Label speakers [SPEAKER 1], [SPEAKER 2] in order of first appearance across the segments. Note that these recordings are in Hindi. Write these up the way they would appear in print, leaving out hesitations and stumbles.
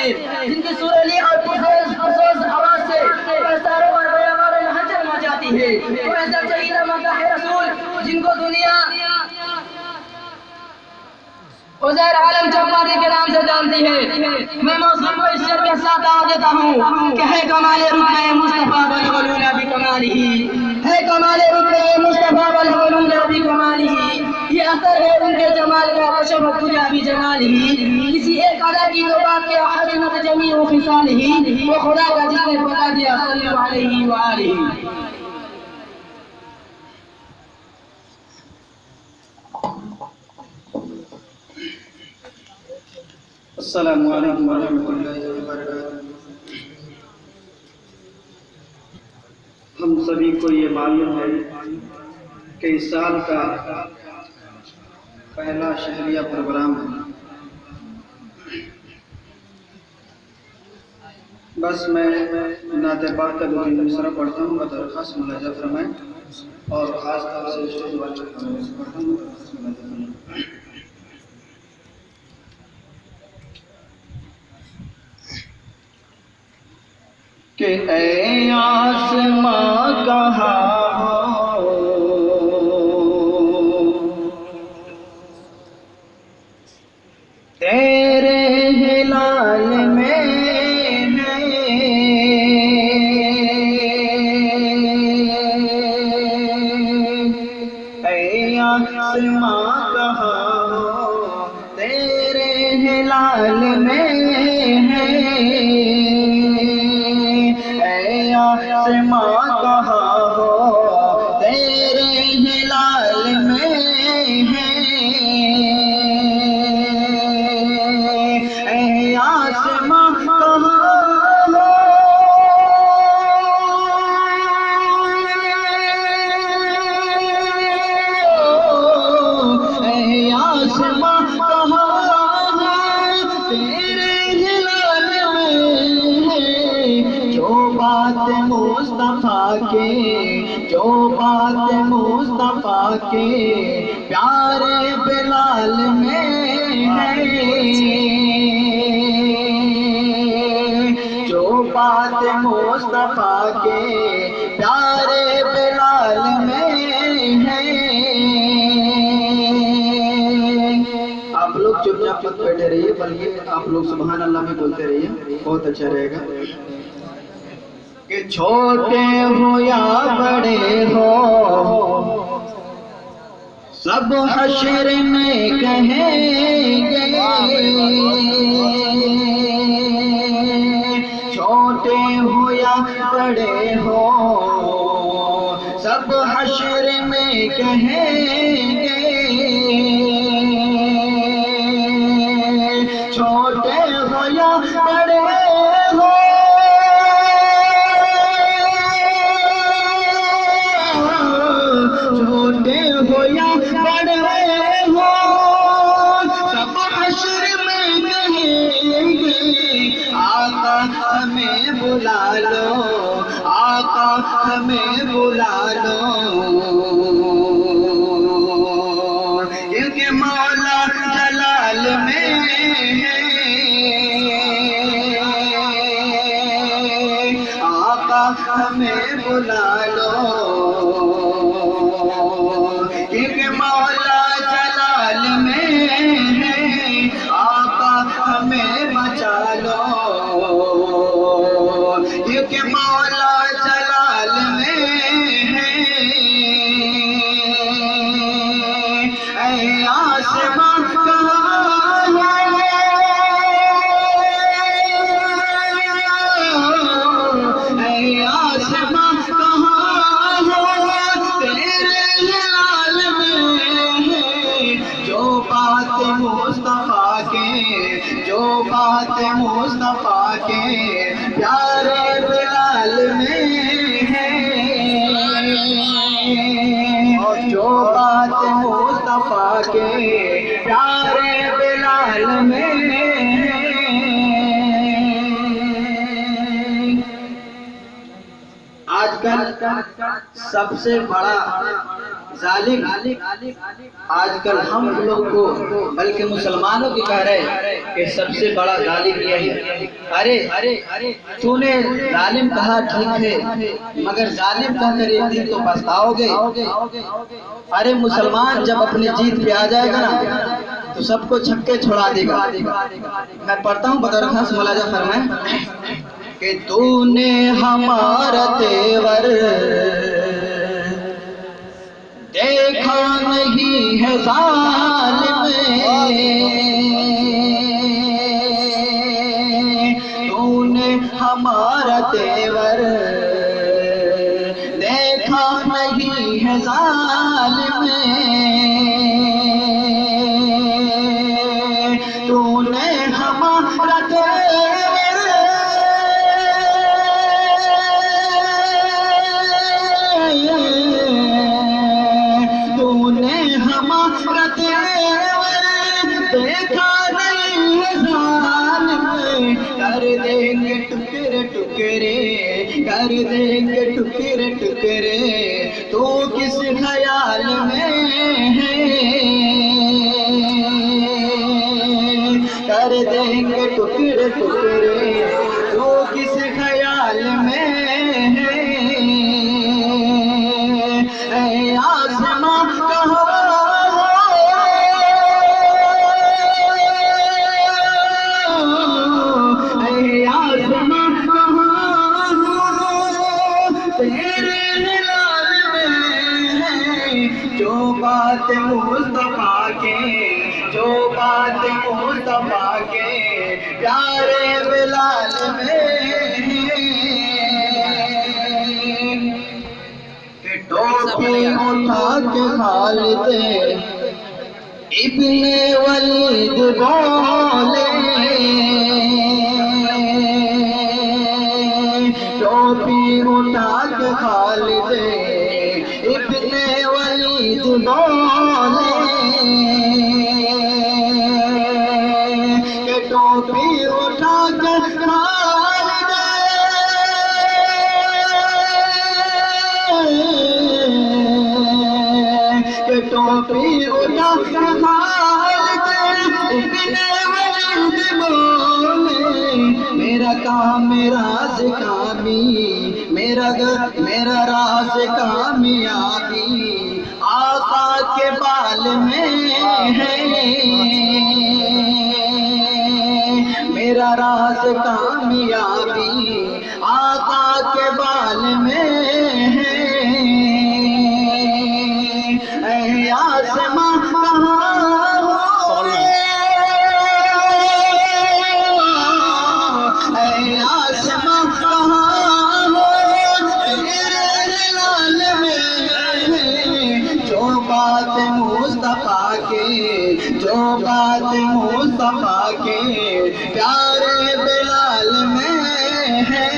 [SPEAKER 1] हैं, जिनकी सुरीली और पुरसोज आवाज से पसारों और बयाबार हलचल मचाती है। तो ऐसा चहीदा मदह रसूल जिनको दुनिया उज़ैर आलम जब्बारी के नाम से जानती है, मैं मौसम को इस शेर के साथ आ देता हूँ कि है कमाले रुतबे मुस्तफा वल गुलूना बि कमालिही, है कमाले रुतबे मुस्तफा वल गुलूना बि कमालिही। ये असर है उनके जमाल का वशम दुनिया बि जमालिही। किसी एक अदा की तो बात के हसनत जमीउ खिसालिही, वो खुदा का जिसने बता दिया सल्लल्लाहु अलैहि व आलिही।
[SPEAKER 2] अस्सलामु अलैकुम व रहमतुल्लाहि व बरकातुहू। हम सभी को ये मालूम है कि इस साल का पहला शहरिया प्रोग्राम है। बस मैं नाते बाक़ियात मिसरा पढ़ता हूँ, बतौर खास मुलाजा फरमाएं और ख़ास तौर से स्टेज वाले पढ़ता हूँ, खास मुलाजा फरमाएं। कि ऐ आसमां कहाँ हो, तेरे हिलाल में है, ऐ आसमां कहाँ हो, तेरे हिलाल में है, आसमां कहाँ हो, तेरे हिलाल में है, ऐ आसमां कहाँ हो, ऐ आसमां कहाँ हो, तेरे हिलाल में है। जो बात मुस्तफा के, जो बात मुस्तफा के प्यारे बिलाल में है, जो बात मुस्तफा के प्यारे बिलाल में है। आप लोग चुपचाप मत बैठे रहिए, बल्कि आप लोग सुभान अल्लाह में बोलते रहिए, बहुत अच्छा रहेगा। कि छोटे हो या बड़े हो, सब हश्र में कहेंगे, छोटे हो या बड़े हो, सब हश्र में कहेंगे, छोटे हो या बड़े हो, छोटे हो या बड़े हो, सब हश्र में कहेंगे, आका हमें बुला लो, आका हमें बुला लो, क्योंकि मौला जलाल में है, आका हमें बुला लो, क्योंकि मौला जलाल में है, आका हमें बचा लो, क्योंकि मौला जलाल में है। ऐ आसमां कहाँ है, ऐ आसमां कहाँ है, तेरे हिलाल में है। जो बात मुस्तफा के, जो बात मुस्तफा के प्यारे बिलाल में है, जो बात मुस्तफा के प्यारे बिलाल में है। आजकल सबसे बड़ा जालिम आजकल हम लोग को बल्कि मुसलमानों की कह रहे कि सबसे बड़ा जालिम यही है। अरे तूने जालिम कहा ठीक है, मगर जालिम कहकर एक दिन तो पछताओगे। अरे मुसलमान जब अपनी जीत पे आ जाएगा ना तो सबको छक्के छुड़ा देगा। मैं पढ़ता हूँ बदर खास मुलाजा फरमाए कि तूने हमारा तेवर देखा नहीं है जालिम, तूने हमारा तेवर देखा नहीं है जालिम, तूने हमारा तेवर हमारा तेवर देखा नहीं है जालिम, कर देंगे टुकड़े टुकड़े, कर देंगे टुकड़े टुकड़े, तू किस ख्याल में है, कर देंगे टुकड़े टुकड़े, तू किस ख्याल में है, आसमां कहाँ तेरे लाल में है, जो बात मुस्तफा के, जो बात मुस्तफा के प्यारे बिलाल में है, टोपी उठा के खालिद इब्ने वलीद बोले, टोपी उठा के खालिद इब्ने वलीद बोले, के टोपी उठा के खालिद के टोपी उठा के खालिद इब्ने वलीद बोले, मेरा काम राज कामी, मेरा राज कामयाबी आका के बाल में है, मेरा राज कामयाबी आका के बाल में है, ऐ आसमां कहाँ हो, ऐ आसमां कहाँ हो, तेरे लाल में है, जो बात मुस्तफा के, जो बात मुस्तफा के प्यारे बिलाल में है।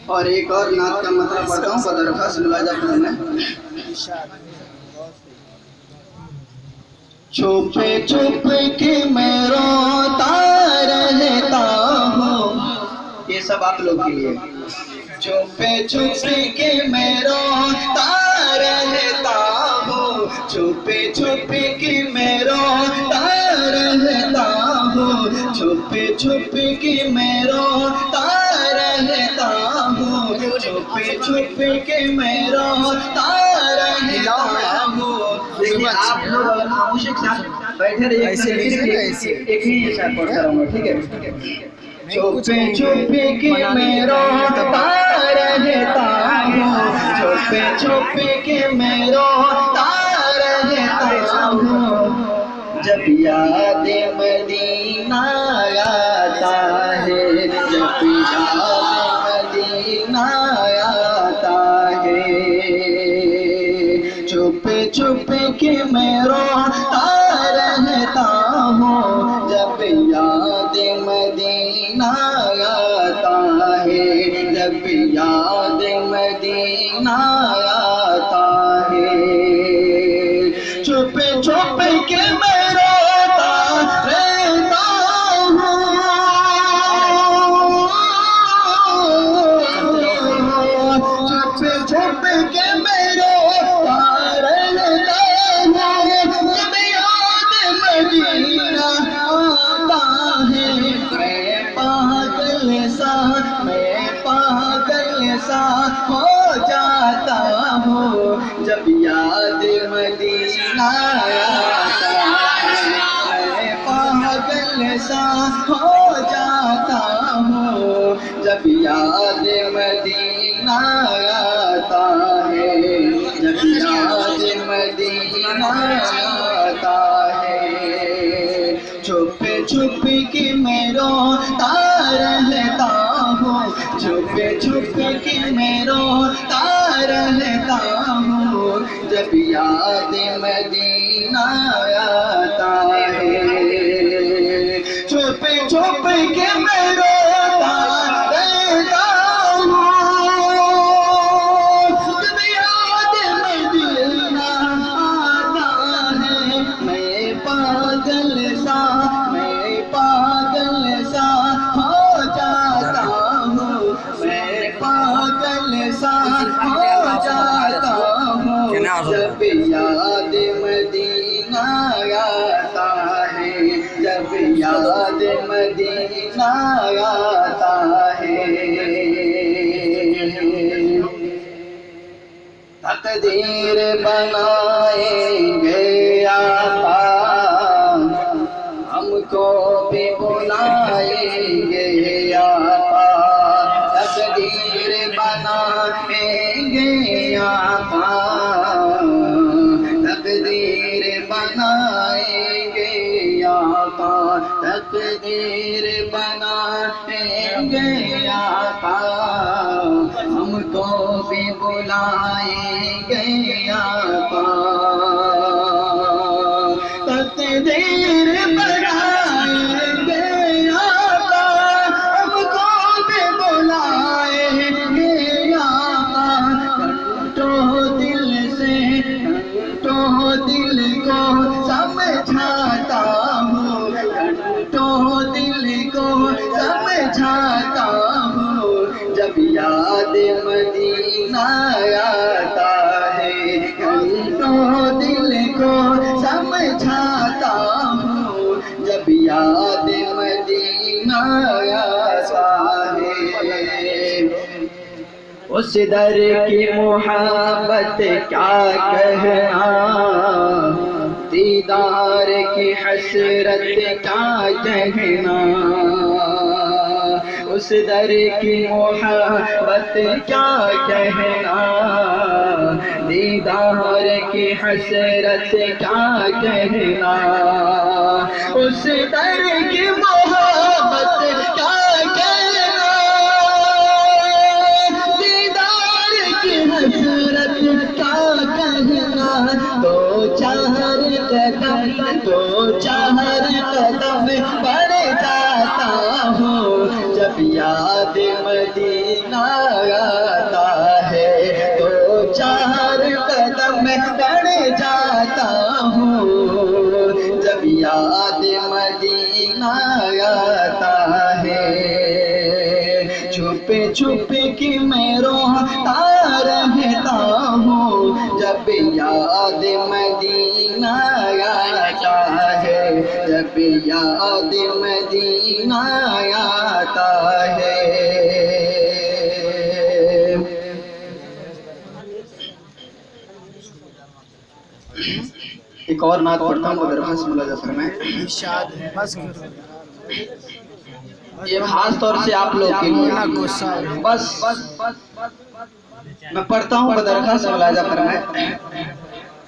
[SPEAKER 2] और एक और नात का मतलब पढ़ता हूँ बदरखास्त मुलाजा फरमाए, छुपे छुप के मैं रोता रहता हूँ, ये सब आप लोग के लिए, छुपे छुप के मैं रोता रहता हूँ, छुपे छुप के मैं रोता रहता हूँ, छुपे छुप के मैं रोता रहता हूँ, छुपे छुप के मैं रोता रहता हूँ। देखिए आप लोग अगर खामोशी के साथ बैठे रहिए, एक ही ये शायद पढ़ता रहूँगा, ठीक है। छुपे छुपे के मैं रोता रहता हूँ, छुपे छुपे के मैं रोता रहता हूँ, जब याद मदीना आता है, जब याद मदीना आता है, छुपे छुपे के मैं रोता रहता हूँ, जब याद मदीना आता है, जब याद मदीना आता है, छुपे छुपे के मैं रोता रहता हूँ, याद मदीना आता है, जब याद मदीना आता है। छुप छुप के मैं रोता रहता हूँ, छुप छुप के मैं रोता रहता हूँ, जब याद मदीना आता है। छुप छुप के मैं रोता रहता हूँ, जब याद मदीना आता है। मैं पागल सा हो जाता हूँ, मैं पागल सा हो जाता हूँ, जब याद मदीना आता है, जब याद मदीना आता है। तकदीर बनाएंगे आका, हमको भी बुलाएंगे आका। तकदीर बनाएंगे आका, तकदीर बनाएंगे आका, तकदीर बनाएंगे आका, हमको भी बुलाएंगे आका। तकदीर बनाएंगे आका, हमको भी बुलाएंगे आका। घंटों दिल से घंटों दिल को समझाता हूँ, घंटों दिल को समझाता हूँ, जब याद मदीना आता है। घंटों दिल को समझाता हूँ, जब याद मदीना आता है। उस दर की मोहब्बत क्या कहना, दीदार की हसरत क्या कहना। उस दर की मोहब्बत क्या कहना, दीदार की हसरत क्या कहना। उस दर की मोहब्बत क्या कहना, दीदार की हसरत क्या कहना। दो चार कदम बढ़ जाता हूँ, जब याद मदीना आता है। दो चार कदम बढ़ जाता हूँ, जब याद मदीना आता है। छुप छुप के मैं रोता रहता हूँ, जब याद मदीना आता है, जब याद मदीना आता है। एक और नात पढ़ता हूँ, दरखास्त मुलाजा फरमाएं। ये खास तौर से आप लोग के लिए बस मैं पढ़ता हूँ, दरखास्त मुलाजा फरमाएं।